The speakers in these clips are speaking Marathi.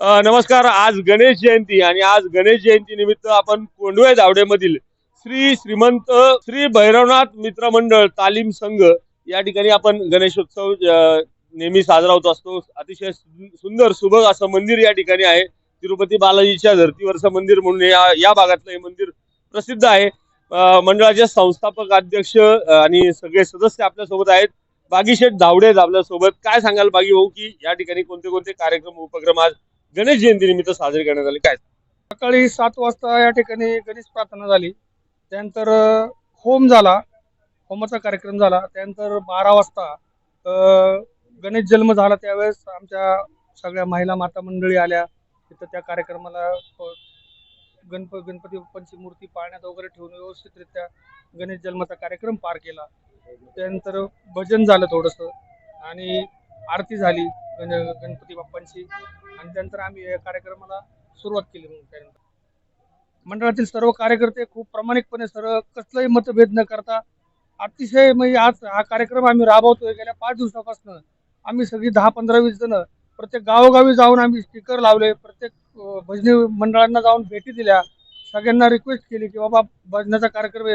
नमस्कार. आज गणेश जयंती आणि आज गणेश जयंती निमित्त आपण कोंडवे धावडेमधील श्रीमंत श्री भैरवनाथ मित्र मंडळ तालीम संघ या ठिकाणी आपण गणेशोत्सव नेहमी साजरा होत असतो. अतिशय सुंदर सुबक असं मंदिर या ठिकाणी आहे. तिरुपती बालाजीच्या धर्तीवरचं मंदिर म्हणून या भागातलं हे मंदिर प्रसिद्ध आहे. मंडळाचे संस्थापक अध्यक्ष आणि सगळे सदस्य आपल्या सोबत आहेत. बागीशेठ धावडे आपल्या सोबत. काय सांगाल बागी भाऊ की या ठिकाणी कोणते कोणते कार्यक्रम उपक्रम आज गणेश जयंती निमित्त साजरी करण्यात आली? काय सकाळी 7 वाजता या ठिकाणी गणेश प्रार्थना झाली. त्यानंतर होम झाला, होमाचा कार्यक्रम झाला. त्यानंतर 12 वाजता गणेश जन्म झाला. त्यावेळेस आमच्या सगळ्या महिला माता मंडळी आल्या. तिथं त्या कार्यक्रमाला गणपती बाप्पांची मूर्ती पाळण्यात वगैरे ठेवून व्यवस्थितरित्या गणेश जन्माचा कार्यक्रम पार केला. त्यानंतर भजन झालं थोडंसं आणि आरती झाली गणपती बाप्पांची आणि त्यानंतर आम्ही या कार्यक्रमाला सुरुवात केली. मग त्यानंतर मंडळातील सर्व कार्यकर्ते खूप प्रामाणिकपणे सर्व कसलाही मतभेद न करता अतिशय म्हणजे आज हा कार्यक्रम आम्ही राबवतोय. गेल्या 5 दिवसापासून आम्ही सगळी 10-15-20 जण प्रत्येक गावोगावी जाऊन आम्ही स्टिकर लावले. प्रत्येक भजनी मंडळांना जाऊन भेटी दिल्या. सगळ्यांना रिक्वेस्ट केली की बाबा भजनाचा कार्यक्रम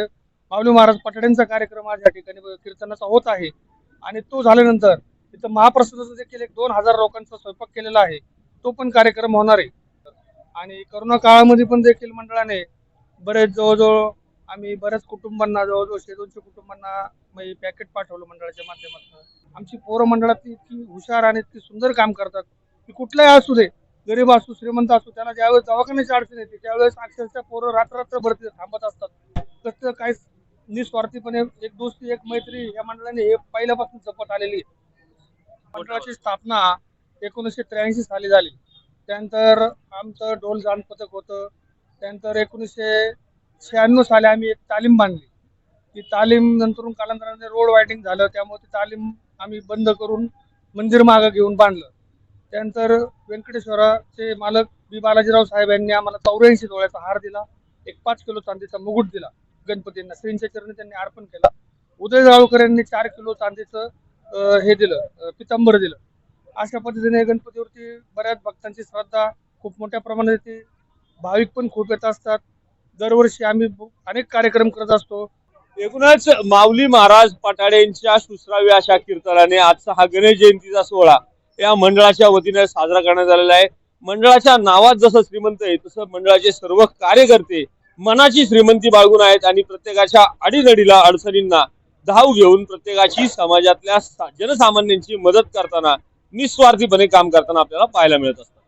माऊली महाराज पठाड्यांचा कार्यक्रम आज या ठिकाणी कीर्तनाचा होत आहे आणि तो झाल्यानंतर तिथं महाप्रसादाचा देखील 2,000 लोकांचा स्वयंपाक केलेला आहे. तो पण कार्यक्रम होणार आहे. आणि करोना काळामध्ये पण देखील मंडळाने बरेच जवळजवळ आम्ही बऱ्याच कुटुंबांना जवळजवळ 100-200 कुटुंबांना म्हणजे पॅकेट पाठवलं मंडळाच्या माध्यमातून. आमची पोरं मंडळात इतकी हुशार आणि इतकी सुंदर काम करतात की कुठलाही असू दे, गरीब असू श्रीमंत असू, त्याला ज्यावेळेस दवाखान्याची अडचण येते त्यावेळेस अक्षरशः पोरं रात्र तिथे थांबत असतात. कसं काय निस्वार्थीपणे एक दोस्ती एक मैत्री या मंडळाने हे पहिल्यापासून जपत आलेली आहे. मंडळाची स्थापना 1983 साली झाली. त्यानंतर आमचं ढोल जाण पथक होतं. त्यानंतर 1996 साली आम्ही एक तालीम बांधली. ती तालीम नंतरून कालांतराने रोड वायडिंग झालं, त्यामुळे ती तालीम आम्ही बंद करून मंदिर मागं घेऊन बांधलं. त्यानंतर व्यंकटेश्वराचे मालक बी बालाजीराव साहेब यांनी आम्हाला 84 तोळ्याचा हार दिला. एक 5 किलो चांदीचा मुकुट दिला. गणपतींना श्रींच्या चरणी त्यांनी अर्पण केला. उदय जाळकर यांनी 4 किलो चांदीचं हे दिलं, पितांबर दिलं. अशा पद्धतीने गणपतीवरती बऱ्याच भक्तांची श्रद्धा खूप मोठ्या प्रमाणात येते. भाविक पण खूप येत असतात. दरवर्षी आम्ही अनेक कार्यक्रम करत असतो. एकूणच माऊली महाराज पठाडेंच्या सुश्राव्य अशा कीर्तनाने आजचा हा गणेश जयंतीचा सोहळा या मंडळाच्या वतीने साजरा करण्यात आलेला आहे. मंडळाच्या नावात जसं श्रीमंत आहे तसं मंडळाचे सर्व कार्यकर्ते मनाची श्रीमंती बाळगून आहेत आणि प्रत्येकाच्या अडीनडीला अडचणींना धाव घेऊन प्रत्येकाची समाजातल्या जनसामान्यांची मदत करताना निस्वार्थीपणे काम करताना आपल्याला पाहायला मिळत असतं.